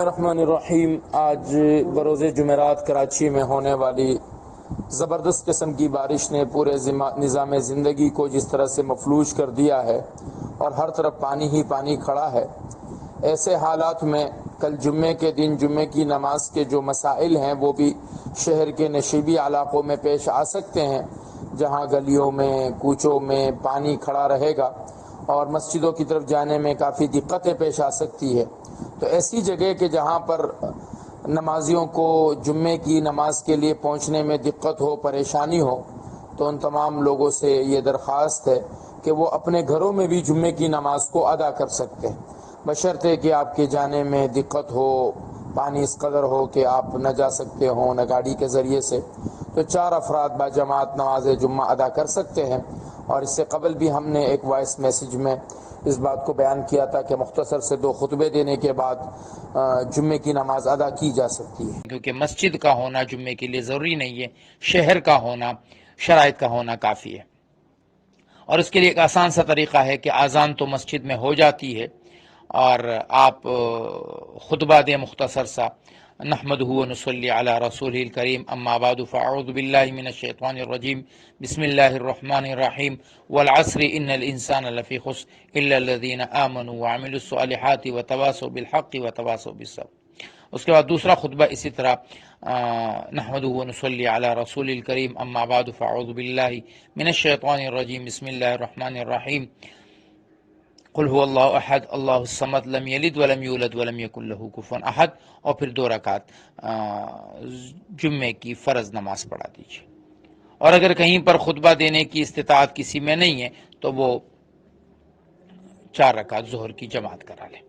الرحمن الرحیم۔ آج بروز جمعرات کراچی میں ہونے والی زبردست قسم کی بارش نے پورے نظام زندگی کو جس طرح سے مفلوج کر دیا ہے اور ہر طرف پانی ہی پانی کھڑا ہے، ایسے حالات میں کل جمعے کے دن جمعے کی نماز کے جو مسائل ہیں وہ بھی شہر کے نشیبی علاقوں میں پیش آ سکتے ہیں، جہاں گلیوں میں کوچوں میں پانی کھڑا رہے گا اور مسجدوں کی طرف جانے میں کافی دقتیں پیش آ سکتی ہے۔ تو ایسی جگہ کہ جہاں پر نمازیوں کو جمعے کی نماز کے لیے پہنچنے میں دقت ہو، پریشانی ہو، تو ان تمام لوگوں سے یہ درخواست ہے کہ وہ اپنے گھروں میں بھی جمعے کی نماز کو ادا کر سکتے ہیں، بشرطے کہ آپ کے جانے میں دقت ہو، پانی اس قدر ہو کہ آپ نہ جا سکتے ہوں نہ گاڑی کے ذریعے سے، تو 4 افراد باجماعت نماز جمعہ ادا کر سکتے ہیں۔ اور اس سے قبل بھی ہم نے ایک وائس میسیج میں اس بات کو بیان کیا تھا کہ مختصر سے 2 خطبے دینے کے بعد جمعے کی نماز ادا کی جا سکتی ہے، کیونکہ مسجد کا ہونا جمعے کے لیے ضروری نہیں ہے، شہر کا ہونا، شرائط کا ہونا کافی ہے۔ اور اس کے لیے ایک آسان سا طریقہ ہے کہ اذان تو مسجد میں ہو جاتی ہے اور آپ خطبہ دیں مختصر سا، نحمدہ و نصلی علی رسولہ الکریم، اما بعد فاعوذ باللہ من الشیطان الرجیم، بسم اللہ الرحمن الرحیم، والعصر ان الانسان لفی خسر الا الذین آمنوا وعملوا الصالحات وتواصوا بالحق وتواصوا بالصبر۔ اس کے بعد دوسرا خطبہ اسی طرح، نحمدہ و نصلی علی رسول الکریم، اما بعد فاعوذ باللہ من الشیطان الرجیم، بسم اللہ الرحمن الرحیم، قل هو اللہ احد اللہ الصمد لم یلد ولم یولد ولم یکن لہ کفوا احد، اور پھر 2 رکعت جمعے کی فرض نماز پڑھا دیجیے۔ اور اگر کہیں پر خطبہ دینے کی استطاعت کسی میں نہیں ہے تو وہ 4 رکعت ظہر کی جماعت کرا لے۔